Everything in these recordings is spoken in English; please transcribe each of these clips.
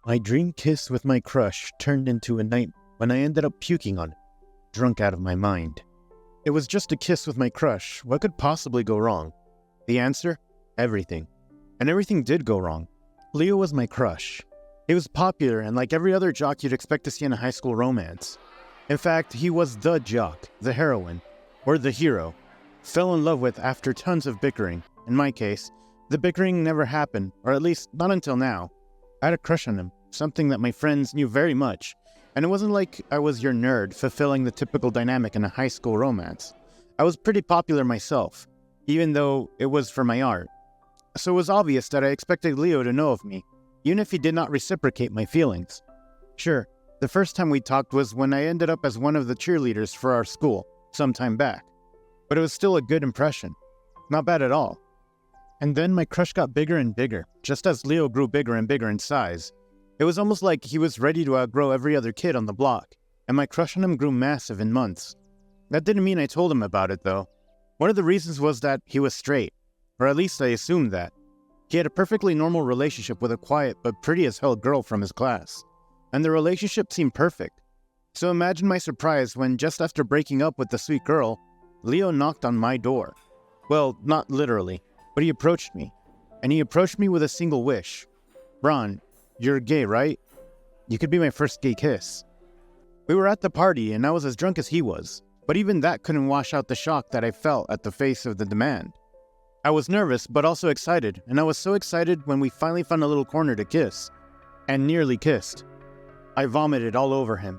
My dream kiss with my crush turned into a night when I ended up puking on it, drunk out of my mind. It was just a kiss with my crush. What could possibly go wrong? The answer? Everything. And everything did go wrong. Leo was my crush. He was popular and like every other jock you'd expect to see in a high school romance. In fact, he was the jock, the heroine, or the hero. Fell in love with after tons of bickering. In my case, the bickering never happened, or at least not until now. I had a crush on him, something that my friends knew very much, and it wasn't like I was your nerd fulfilling the typical dynamic in a high school romance. I was pretty popular myself, even though it was for my art. So it was obvious that I expected Leo to know of me, even if he did not reciprocate my feelings. Sure, the first time we talked was when I ended up as one of the cheerleaders for our school, some time back. But it was still a good impression. Not bad at all. And then my crush got bigger and bigger, just as Leo grew bigger and bigger in size. It was almost like he was ready to outgrow every other kid on the block, and my crush on him grew massive in months. That didn't mean I told him about it, though. One of the reasons was that he was straight, or at least I assumed that. He had a perfectly normal relationship with a quiet but pretty as hell girl from his class, and the relationship seemed perfect. So imagine my surprise when, just after breaking up with the sweet girl, Leo knocked on my door. Well, not literally, but he approached me. And he approached me with a single wish. "Ron, you're gay, right? You could be my first gay kiss." We were at the party and I was as drunk as he was, but even that couldn't wash out the shock that I felt at the face of the demand. I was nervous but also excited, and I was so excited when we finally found a little corner to kiss. And nearly kissed. I vomited all over him.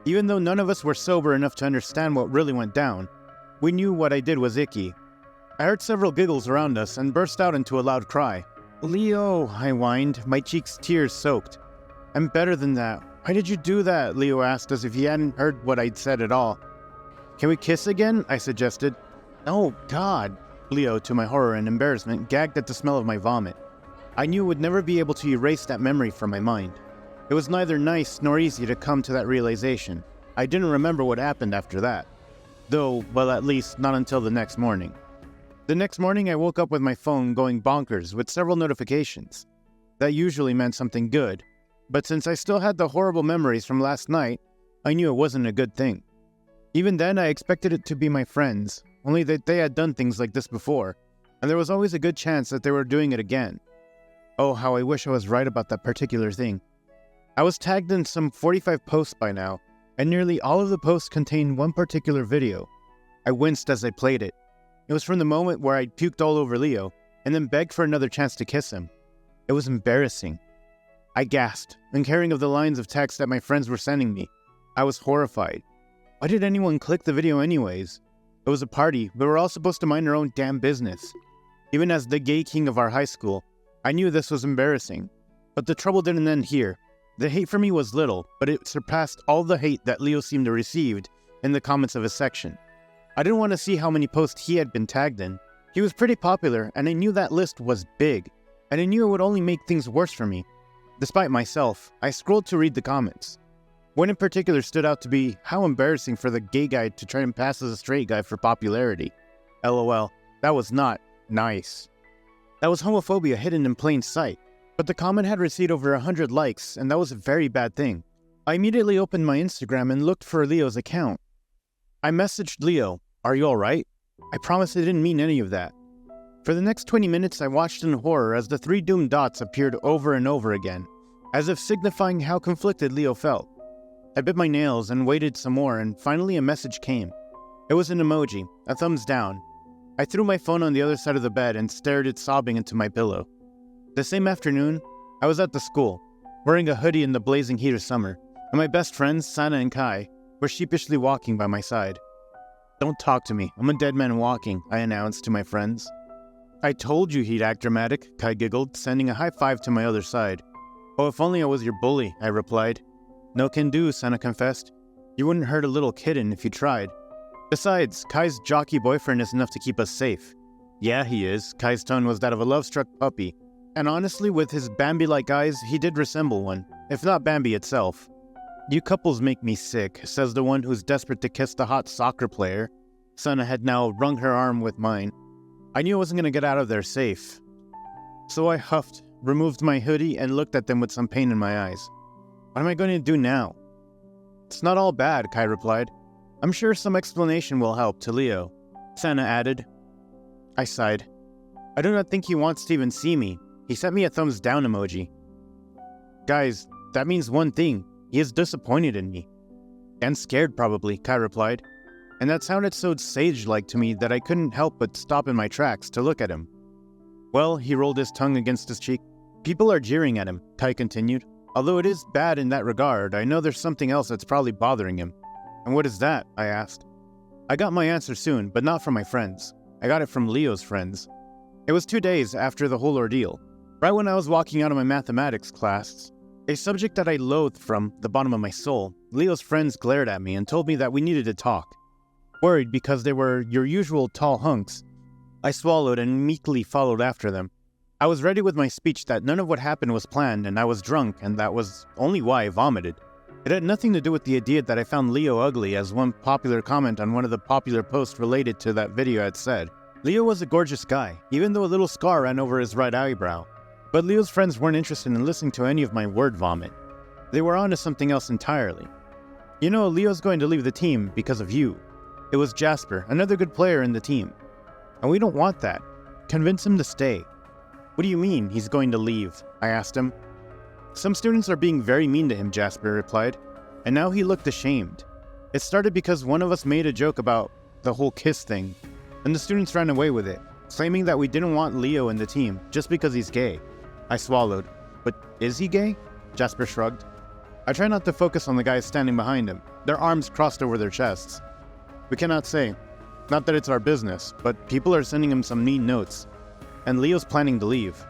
Even though none of us were sober enough to understand what really went down, we knew what I did was icky. I heard several giggles around us and burst out into a loud cry. "Leo," I whined, my cheeks tears soaked. "I'm better than that. Why did you do that?" Leo asked as if he hadn't heard what I'd said at all. "Can we kiss again?" I suggested. "Oh, God." Leo, to my horror and embarrassment, gagged at the smell of my vomit. I knew I would never be able to erase that memory from my mind. It was neither nice nor easy to come to that realization. I didn't remember what happened after that. Though, well, at least not until the next morning. The next morning I woke up with my phone going bonkers with several notifications. That usually meant something good, but since I still had the horrible memories from last night, I knew it wasn't a good thing. Even then I expected it to be my friends, only that they had done things like this before, and there was always a good chance that they were doing it again. Oh, how I wish I was right about that particular thing. I was tagged in some 45 posts by now, and nearly all of the posts contained one particular video. I winced as I played it. It was from the moment where I puked all over Leo, and then begged for another chance to kiss him. It was embarrassing. I gasped, uncaring of the lines of text that my friends were sending me. I was horrified. Why did anyone click the video anyways? It was a party, we were all supposed to mind our own damn business. Even as the gay king of our high school, I knew this was embarrassing. But the trouble didn't end here. The hate for me was little, but it surpassed all the hate that Leo seemed to receive in the comments of his section. I didn't want to see how many posts he had been tagged in. He was pretty popular, and I knew that list was big, and I knew it would only make things worse for me. Despite myself, I scrolled to read the comments. One in particular stood out to be how embarrassing for the gay guy to try and pass as a straight guy for popularity. LOL, that was not nice. That was homophobia hidden in plain sight. But the comment had received over 100 likes, and that was a very bad thing. I immediately opened my Instagram and looked for Leo's account. I messaged Leo, "Are you alright?" I promised I didn't mean any of that. For the next 20 minutes I watched in horror as the 3 doomed dots appeared over and over again, as if signifying how conflicted Leo felt. I bit my nails and waited some more, and finally a message came. It was an emoji, a thumbs down. I threw my phone on the other side of the bed and stared it sobbing into my pillow. The same afternoon, I was at the school, wearing a hoodie in the blazing heat of summer, and my best friends, Sana and Kai, were sheepishly walking by my side. "Don't talk to me, I'm a dead man walking," I announced to my friends. "I told you he'd act dramatic," Kai giggled, sending a high five to my other side. "Oh, if only I was your bully," I replied. "No can do," Sana confessed. "You wouldn't hurt a little kitten if you tried. Besides, Kai's jockey boyfriend is enough to keep us safe." "Yeah, he is." Kai's tone was that of a love-struck puppy. And honestly, with his Bambi-like eyes, he did resemble one, if not Bambi itself. "You couples make me sick," says the one who's desperate to kiss the hot soccer player. Sana had now wrung her arm with mine. I knew I wasn't going to get out of there safe. So I huffed, removed my hoodie, and looked at them with some pain in my eyes. What am I going to do now? It's not all bad, Kai replied. I'm sure some explanation will help to Leo. Sana added. I sighed. I do not think he wants to even see me. He sent me a thumbs down emoji. Guys, that means one thing. He is disappointed in me. And scared probably, Kai replied. And that sounded so sage-like to me that I couldn't help but stop in my tracks to look at him. Well, he rolled his tongue against his cheek. People are jeering at him, Kai continued. Although it is bad in that regard, I know there's something else that's probably bothering him. And what is that? I asked. I got my answer soon, but not from my friends. I got it from Leo's friends. It was 2 days after the whole ordeal. Right when I was walking out of my mathematics class, a subject that I loathed from the bottom of my soul, Leo's friends glared at me and told me that we needed to talk. Worried because they were your usual tall hunks, I swallowed and meekly followed after them. I was ready with my speech that none of what happened was planned and I was drunk, and that was only why I vomited. It had nothing to do with the idea that I found Leo ugly, as one popular comment on one of the popular posts related to that video had said. Leo was a gorgeous guy, even though a little scar ran over his right eyebrow. But Leo's friends weren't interested in listening to any of my word vomit. They were on to something else entirely. You know, Leo's going to leave the team because of you. It was Jasper, another good player in the team. And we don't want that. Convince him to stay. What do you mean, he's going to leave? I asked him. Some students are being very mean to him, Jasper replied. And now he looked ashamed. It started because one of us made a joke about the whole kiss thing, and the students ran away with it, claiming that we didn't want Leo in the team just because he's gay. I swallowed. But is he gay? Jasper shrugged. I try not to focus on the guys standing behind him, their arms crossed over their chests. We cannot say. Not that it's our business, but people are sending him some mean notes. And Leo's planning to leave.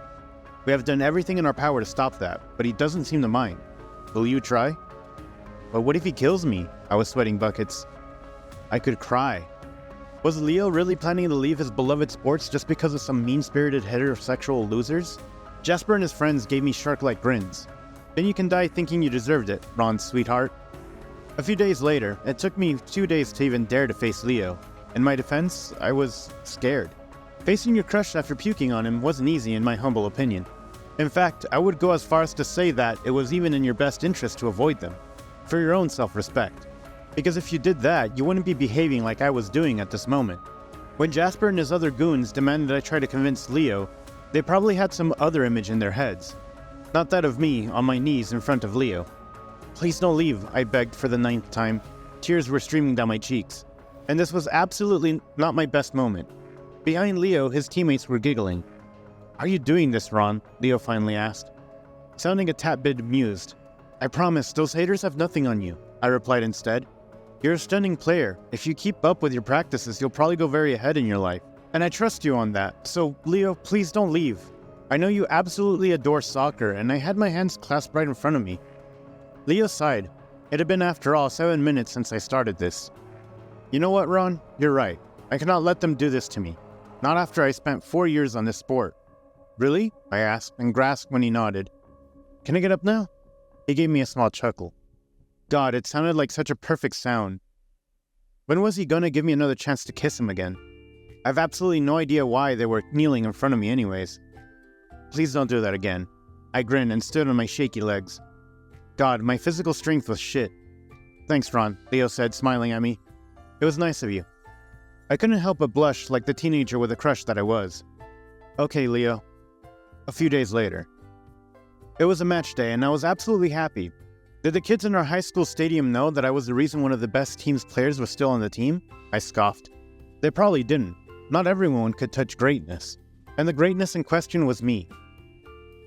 We have done everything in our power to stop that, but he doesn't seem to mind. Will you try? But what if he kills me? I was sweating buckets. I could cry. Was Leo really planning to leave his beloved sports just because of some mean-spirited heterosexual losers? Jasper and his friends gave me shark-like grins. Then you can die thinking you deserved it, Ron's sweetheart. A few days later, it took me 2 days to even dare to face Leo. In my defense, I was scared. Facing your crush after puking on him wasn't easy in my humble opinion. In fact, I would go as far as to say that it was even in your best interest to avoid them, for your own self-respect. Because if you did that, you wouldn't be behaving like I was doing at this moment. When Jasper and his other goons demanded I try to convince Leo, they probably had some other image in their heads. Not that of me on my knees in front of Leo. Please don't leave, I begged for the 9th time. Tears were streaming down my cheeks. And this was absolutely not my best moment. Behind Leo, his teammates were giggling. Are you doing this, Ron? Leo finally asked, sounding a tad bit amused. I promise, those haters have nothing on you, I replied instead. You're a stunning player. If you keep up with your practices, you'll probably go very ahead in your life. And I trust you on that. So, Leo, please don't leave. I know you absolutely adore soccer, and I had my hands clasped right in front of me. Leo sighed. It had been, after all, 7 minutes since I started this. You know what, Ron? You're right. I cannot let them do this to me. Not after I spent 4 years on this sport. Really? I asked, and grasped when he nodded. Can I get up now? He gave me a small chuckle. God, it sounded like such a perfect sound. When was he gonna give me another chance to kiss him again? I've absolutely no idea why they were kneeling in front of me anyways. Please don't do that again. I grinned and stood on my shaky legs. God, my physical strength was shit. Thanks, Ron, Leo said, smiling at me. It was nice of you. I couldn't help but blush like the teenager with a crush that I was. Okay, Leo. A few days later. It was a match day, and I was absolutely happy. Did the kids in our high school stadium know that I was the reason one of the best team's players was still on the team? I scoffed. They probably didn't. Not everyone could touch greatness. And the greatness in question was me.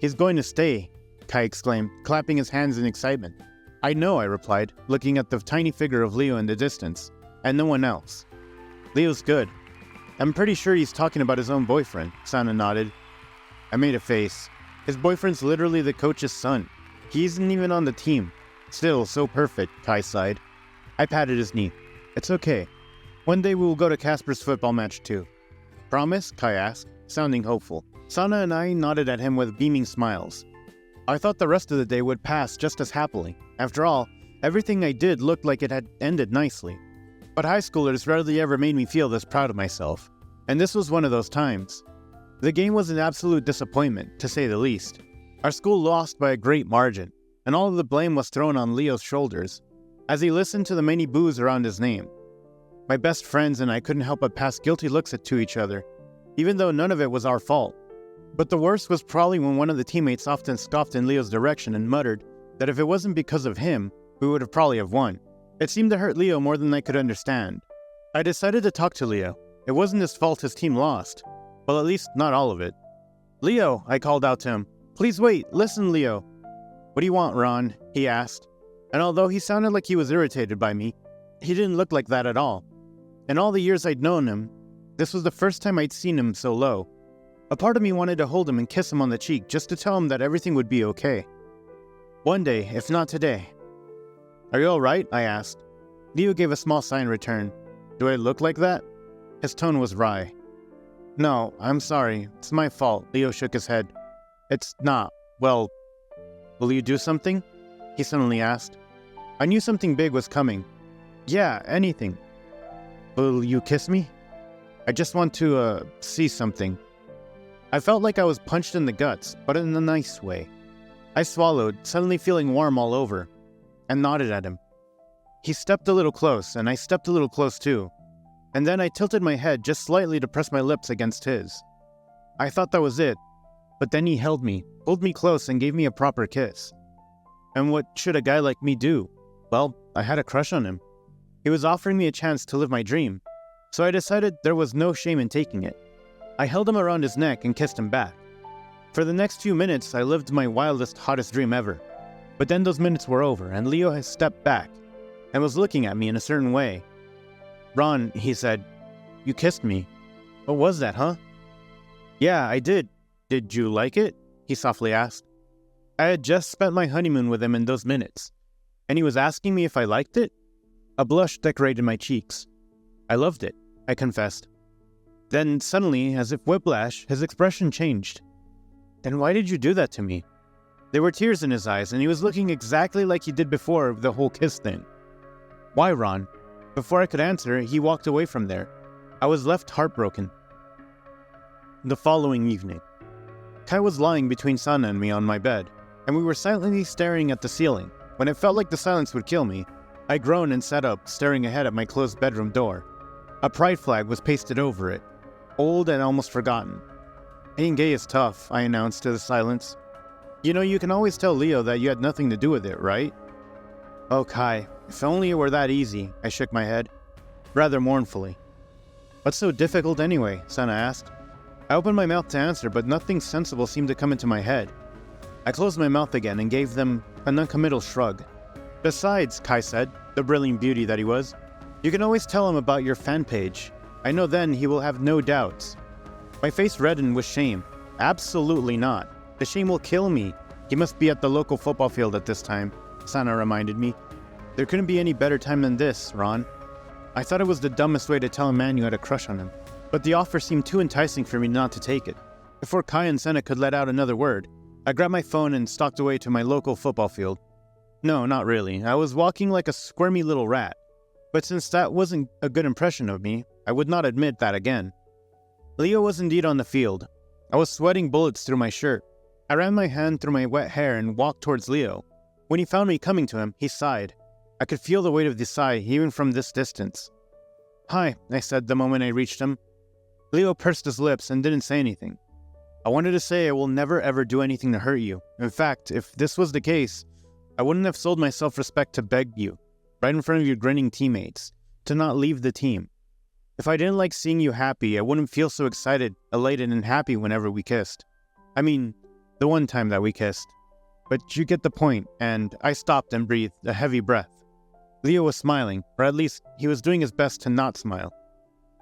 He's going to stay, Kai exclaimed, clapping his hands in excitement. I know, I replied, looking at the tiny figure of Leo in the distance, and no one else. Leo's good. I'm pretty sure he's talking about his own boyfriend, Sana nodded. I made a face. His boyfriend's literally the coach's son. He isn't even on the team. Still, so perfect, Kai sighed. I patted his knee. It's okay. One day we will go to Casper's football match too. Promise? Kai asked, sounding hopeful. Sana and I nodded at him with beaming smiles. I thought the rest of the day would pass just as happily. After all, everything I did looked like it had ended nicely. But high schoolers rarely ever made me feel this proud of myself. And this was one of those times. The game was an absolute disappointment, to say the least. Our school lost by a great margin, and all of the blame was thrown on Leo's shoulders, as he listened to the many boos around his name. My best friends and I couldn't help but pass guilty looks to each other, even though none of it was our fault. But the worst was probably when one of the teammates often scoffed in Leo's direction and muttered that if it wasn't because of him, we would have probably have won. It seemed to hurt Leo more than I could understand. I decided to talk to Leo. It wasn't his fault his team lost. Well, at least not all of it. "Leo," I called out to him. "Please wait, listen, Leo." "What do you want, Ron?" he asked. And although he sounded like he was irritated by me, he didn't look like that at all. In all the years I'd known him, this was the first time I'd seen him so low. A part of me wanted to hold him and kiss him on the cheek just to tell him that everything would be okay. One day, if not today. "Are you alright?" I asked. Leo gave a small sigh in return. "Do I look like that?" His tone was wry. "No, I'm sorry. It's my fault." Leo shook his head. "It's not. Well, will you do something?" he suddenly asked. I knew something big was coming. "Yeah, anything." "Will you kiss me?" "I just want to, see something." I felt like I was punched in the guts, but in a nice way. I swallowed, suddenly feeling warm all over, and nodded at him. He stepped a little close, and I stepped a little close too. And then I tilted my head just slightly to press my lips against his. I thought that was it, but then he held me, pulled me close, and gave me a proper kiss. And what should a guy like me do? Well, I had a crush on him. He was offering me a chance to live my dream, so I decided there was no shame in taking it. I held him around his neck and kissed him back. For the next few minutes, I lived my wildest, hottest dream ever. But then those minutes were over, and Leo had stepped back and was looking at me in a certain way. "Ron," he said, "you kissed me. What was that, huh?" "Yeah, I did. Did you like it?" he softly asked. I had just spent my honeymoon with him in those minutes, and he was asking me if I liked it? A blush decorated my cheeks. "I loved it," I confessed. Then suddenly, as if whiplash, his expression changed. "Then why did you do that to me?" There were tears in his eyes, and he was looking exactly like he did before the whole kiss thing. "Why, Ron?" Before I could answer, he walked away from there. I was left heartbroken. The following evening, Kai was lying between Sana and me on my bed, and we were silently staring at the ceiling. When it felt like the silence would kill me, I groaned and sat up, staring ahead at my closed bedroom door. A pride flag was pasted over it, old and almost forgotten. "Being gay is tough," I announced to the silence. "You know, you can always tell Leo that you had nothing to do with it, right?" "Oh, Kai, if only it were that easy," I shook my head, rather mournfully. "What's so difficult anyway?" Sana asked. I opened my mouth to answer, but nothing sensible seemed to come into my head. I closed my mouth again and gave them a non-committal shrug. "Besides," Kai said, the brilliant beauty that he was, "you can always tell him about your fan page. I know then he will have no doubts." My face reddened with shame. "Absolutely not. The shame will kill me. He must be at the local football field at this time," Sana reminded me. "There couldn't be any better time than this, Ron." I thought it was the dumbest way to tell a man you had a crush on him, but the offer seemed too enticing for me not to take it. Before Kai and Sana could let out another word, I grabbed my phone and stalked away to my local football field. No, not really. I was walking like a squirmy little rat. But since that wasn't a good impression of me, I would not admit that again. Leo was indeed on the field. I was sweating bullets through my shirt. I ran my hand through my wet hair and walked towards Leo. When he found me coming to him, he sighed. I could feel the weight of the sigh even from this distance. "Hi," I said the moment I reached him. Leo pursed his lips and didn't say anything. I wanted to say I will never ever do anything to hurt you. In fact, if this was the case, I wouldn't have sold my self-respect to beg you, right in front of your grinning teammates, to not leave the team. If I didn't like seeing you happy, I wouldn't feel so excited, elated, and happy whenever we kissed. I mean, the one time that we kissed. But you get the point, and I stopped and breathed a heavy breath. Leo was smiling, or at least he was doing his best to not smile.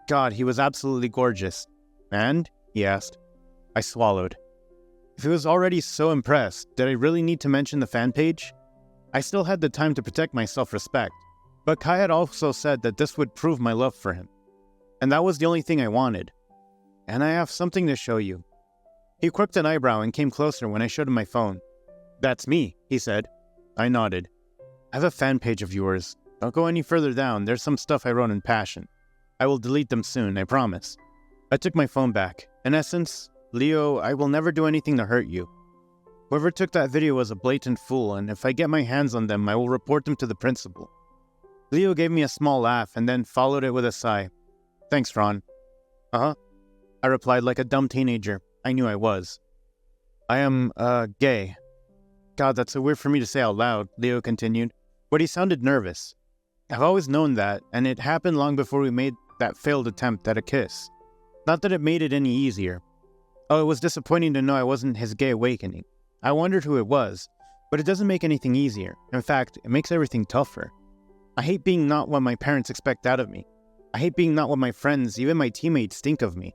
God, he was absolutely gorgeous. "And?" he asked. I swallowed. If he was already so impressed, did I really need to mention the fan page? I still had the time to protect my self-respect, but Kai had also said that this would prove my love for him. And that was the only thing I wanted. "And I have something to show you." He crooked an eyebrow and came closer when I showed him my phone. "That's me," he said. I nodded. "I have a fan page of yours. Don't go any further down, there's some stuff I wrote in passion. I will delete them soon, I promise." I took my phone back. In essence, "Leo, I will never do anything to hurt you." Whoever took that video was a blatant fool, and if I get my hands on them, I will report them to the principal. Leo gave me a small laugh and then followed it with a sigh. Thanks, Ron. Uh-huh. I replied like a dumb teenager. I knew I was. I am, gay. God, that's so weird for me to say out loud, Leo continued, but he sounded nervous. I've always known that, and it happened long before we made that failed attempt at a kiss. Not that it made it any easier. Oh, it was disappointing to know I wasn't his gay awakening. I wondered who it was, but it doesn't make anything easier. In fact, it makes everything tougher. I hate being not what my parents expect out of me. I hate being not what my friends, even my teammates, think of me.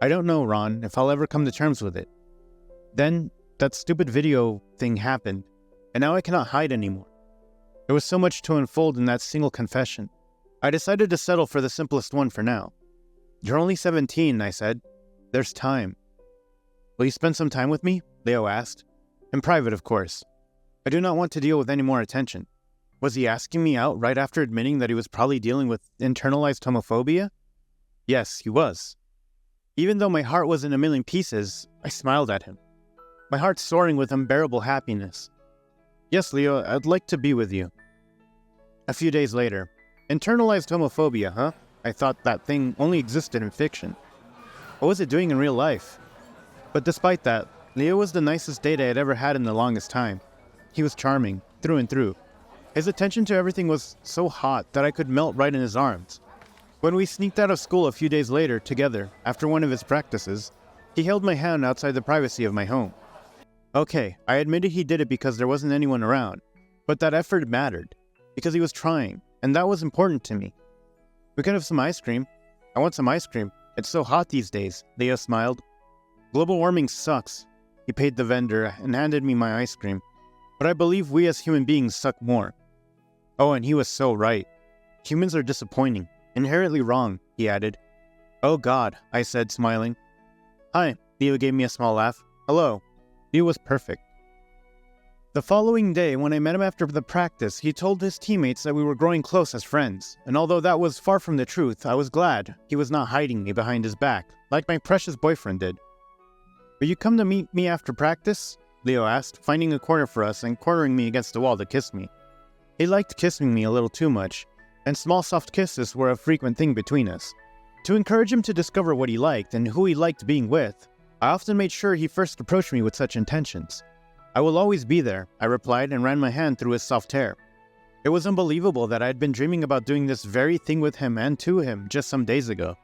I don't know, Ron, if I'll ever come to terms with it. Then, that stupid video thing happened, and now I cannot hide anymore. There was so much to unfold in that single confession. I decided to settle for the simplest one for now. You're only 17, I said. There's time. Will you spend some time with me? Leo asked. In private, of course. I do not want to deal with any more attention. Was he asking me out right after admitting that he was probably dealing with internalized homophobia? Yes, he was. Even though my heart was in a million pieces, I smiled at him. My heart soaring with unbearable happiness. Yes, Leo, I'd like to be with you. A few days later. Internalized homophobia, huh? I thought that thing only existed in fiction. What was it doing in real life? But despite that, Leo was the nicest date I had ever had in the longest time. He was charming, through and through. His attention to everything was so hot that I could melt right in his arms. When we sneaked out of school a few days later, together, after one of his practices, he held my hand outside the privacy of my home. Okay, I admitted he did it because there wasn't anyone around, but that effort mattered, because he was trying, and that was important to me. We could have some ice cream. I want some ice cream. It's so hot these days, Leo smiled. Global warming sucks. He paid the vendor and handed me my ice cream, but I believe we as human beings suck more. Oh, and he was so right. Humans are disappointing, inherently wrong, he added. Oh God, I said, smiling. Hi, Leo gave me a small laugh. Hello. Leo was perfect. The following day, when I met him after the practice, he told his teammates that we were growing close as friends, and although that was far from the truth, I was glad he was not hiding me behind his back, like my precious boyfriend did. Will you come to meet me after practice? Leo asked, finding a corner for us and cornering me against the wall to kiss me. He liked kissing me a little too much, and small soft kisses were a frequent thing between us. To encourage him to discover what he liked and who he liked being with, I often made sure he first approached me with such intentions. I will always be there, I replied and ran my hand through his soft hair. It was unbelievable that I had been dreaming about doing this very thing with him and to him just some days ago.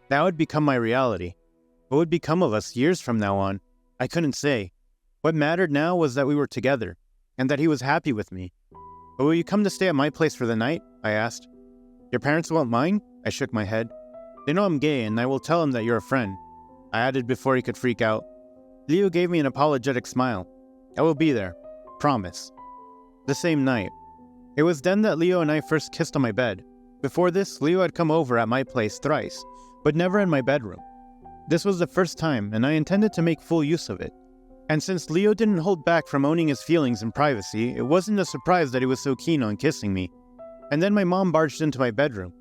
Now it had become my reality. What would become of us years from now on? I couldn't say. What mattered now was that we were together, and that he was happy with me. But will you come to stay at my place for the night? I asked. Your parents won't mind? I shook my head. They know I'm gay, and I will tell them that you're a friend. I added before he could freak out. Leo gave me an apologetic smile. I will be there. Promise. The same night. It was then that Leo and I first kissed on my bed. Before this, Leo had come over at my place thrice, but never in my bedroom. This was the first time, and I intended to make full use of it. And since Leo didn't hold back from owning his feelings in privacy, it wasn't a surprise that he was so keen on kissing me. And then my mom barged into my bedroom.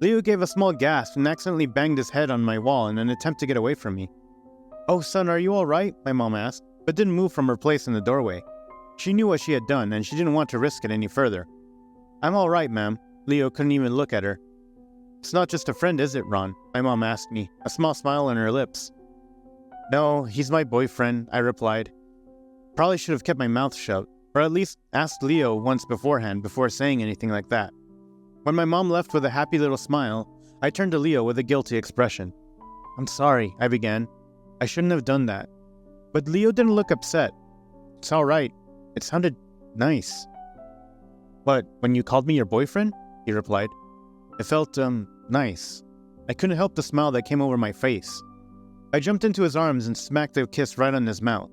Leo gave a small gasp and accidentally banged his head on my wall in an attempt to get away from me. Oh, son, are you all right? My mom asked, but didn't move from her place in the doorway. She knew what she had done, and she didn't want to risk it any further. I'm all right, ma'am. Leo couldn't even look at her. It's not just a friend, is it, Ron? My mom asked me, a small smile on her lips. No, he's my boyfriend, I replied. Probably should have kept my mouth shut, or at least asked Leo once beforehand before saying anything like that. When my mom left with a happy little smile, I turned to Leo with a guilty expression. I'm sorry, I began. I shouldn't have done that. But Leo didn't look upset. It's all right. It sounded nice. But when you called me your boyfriend? He replied. It felt, nice. I couldn't help the smile that came over my face. I jumped into his arms and smacked a kiss right on his mouth.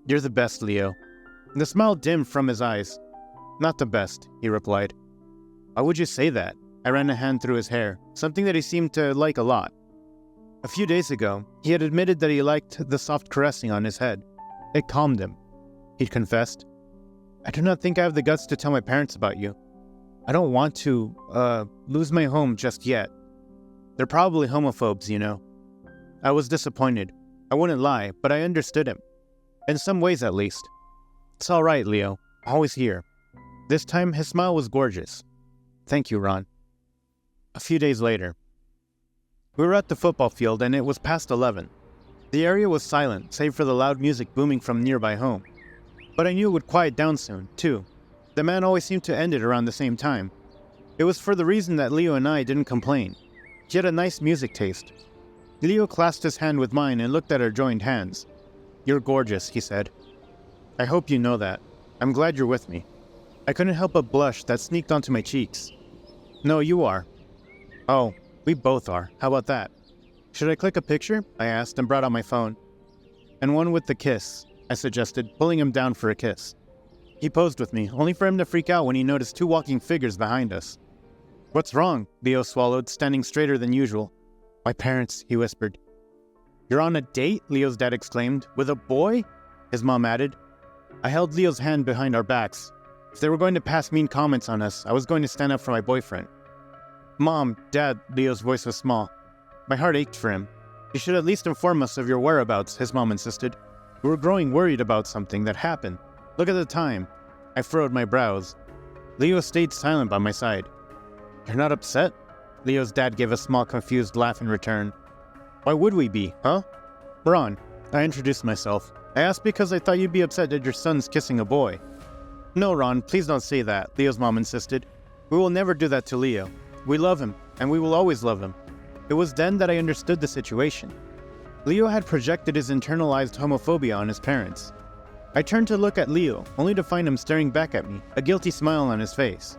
You're the best, Leo. The smile dimmed from his eyes. Not the best, he replied. Why would you say that? I ran a hand through his hair, something that he seemed to like a lot. A few days ago, he had admitted that he liked the soft caressing on his head. It calmed him. He'd confessed. I do not think I have the guts to tell my parents about you. I don't want to, lose my home just yet. They're probably homophobes, you know. I was disappointed. I wouldn't lie, but I understood him. In some ways, at least. It's all right, Leo. Always here. This time, his smile was gorgeous. Thank you, Ron. A few days later. We were at the football field and it was past 11. The area was silent, save for the loud music booming from nearby home. But I knew it would quiet down soon, too. The man always seemed to end it around the same time. It was for the reason that Leo and I didn't complain. He had a nice music taste. Leo clasped his hand with mine and looked at our joined hands. You're gorgeous, he said. I hope you know that. I'm glad you're with me. I couldn't help but blush that sneaked onto my cheeks. No, you are. Oh, we both are. How about that? Should I click a picture? I asked and brought out my phone. And one with the kiss, I suggested, pulling him down for a kiss. He posed with me, only for him to freak out when he noticed two walking figures behind us. What's wrong? Leo swallowed, standing straighter than usual. My parents, he whispered. You're on a date? Leo's dad exclaimed. With a boy? His mom added. I held Leo's hand behind our backs. If they were going to pass mean comments on us, I was going to stand up for my boyfriend. Mom, Dad, Leo's voice was small. My heart ached for him. You should at least inform us of your whereabouts, his mom insisted. We were growing worried about something that happened. Look at the time. I furrowed my brows. Leo stayed silent by my side. You're not upset? Leo's dad gave a small confused laugh in return. Why would we be, huh? Ron, I introduced myself. I asked because I thought you'd be upset that your son's kissing a boy. No, Ron, please don't say that, Leo's mom insisted. We will never do that to Leo. We love him, and we will always love him. It was then that I understood the situation. Leo had projected his internalized homophobia on his parents. I turned to look at Leo, only to find him staring back at me, a guilty smile on his face.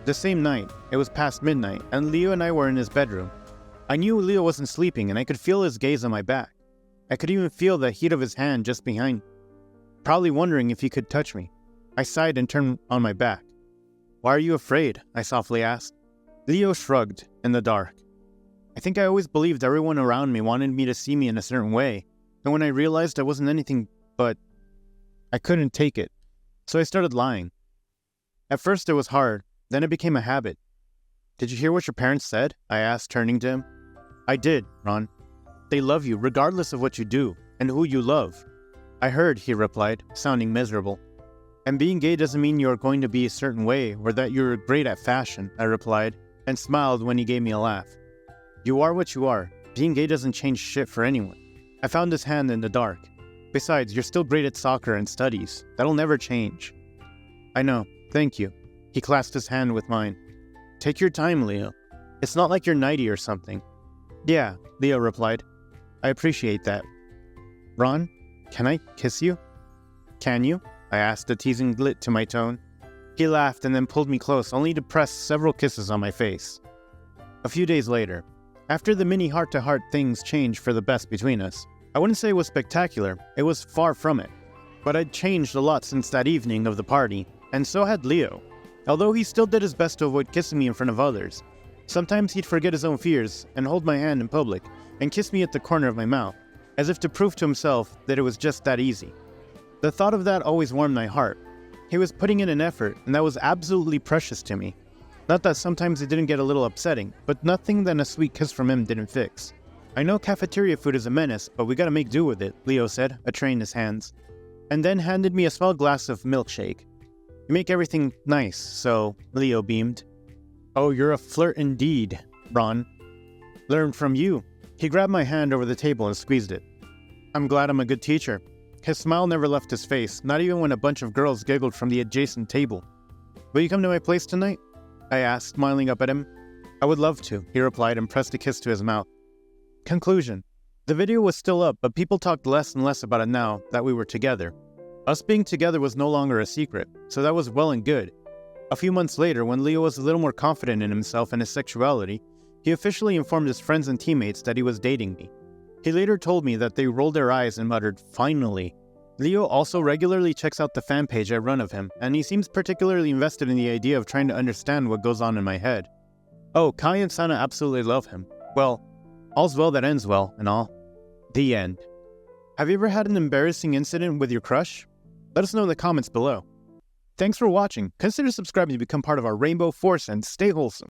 The same night, it was past midnight, and Leo and I were in his bedroom. I knew Leo wasn't sleeping, and I could feel his gaze on my back. I could even feel the heat of his hand just behind me, probably wondering if he could touch me. I sighed and turned on my back. Why are you afraid? I softly asked. Leo shrugged, in the dark. I think I always believed everyone around me wanted me to see me in a certain way, and when I realized I wasn't anything but, I couldn't take it, so I started lying. At first it was hard, then it became a habit. Did you hear what your parents said? I asked, turning to him. I did, Ron. They love you regardless of what you do, and who you love. I heard, he replied, sounding miserable. And being gay doesn't mean you're going to be a certain way, or that you're great at fashion, I replied, and smiled when he gave me a laugh. You are what you are. Being gay doesn't change shit for anyone. I found his hand in the dark. Besides, you're still great at soccer and studies. That'll never change. I know. Thank you. He clasped his hand with mine. Take your time, Leo. It's not like you're 90 or something. Yeah, Leo replied. I appreciate that. Ron, can I kiss you? Can you? I asked, a teasing glit to my tone. He laughed and then pulled me close, only to press several kisses on my face. A few days later, after the mini heart-to-heart, things changed for the best between us. I wouldn't say it was spectacular, it was far from it. But I'd changed a lot since that evening of the party, and so had Leo. Although he still did his best to avoid kissing me in front of others. Sometimes he'd forget his own fears and hold my hand in public and kiss me at the corner of my mouth, as if to prove to himself that it was just that easy. The thought of that always warmed my heart. He was putting in an effort, and that was absolutely precious to me. Not that sometimes it didn't get a little upsetting, but nothing that a sweet kiss from him didn't fix. I know cafeteria food is a menace, but we gotta make do with it, Leo said, a tray in his hands, and then handed me a small glass of milkshake. You make everything nice, so, Leo beamed. Oh, you're a flirt indeed, Ron. Learned from you. He grabbed my hand over the table and squeezed it. I'm glad I'm a good teacher. His smile never left his face, not even when a bunch of girls giggled from the adjacent table. Will you come to my place tonight? I asked, smiling up at him. I would love to, he replied and pressed a kiss to his mouth. Conclusion. The video was still up, but people talked less and less about it now that we were together. Us being together was no longer a secret, so that was well and good. A few months later, when Leo was a little more confident in himself and his sexuality, he officially informed his friends and teammates that he was dating me. He later told me that they rolled their eyes and muttered, finally. Leo also regularly checks out the fan page I run of him, and he seems particularly invested in the idea of trying to understand what goes on in my head. Oh, Kai and Sana absolutely love him. Well, all's well that ends well, and all. The end. Have you ever had an embarrassing incident with your crush? Let us know in the comments below. Thanks for watching. Consider subscribing to become part of our Rainbow Force and stay wholesome.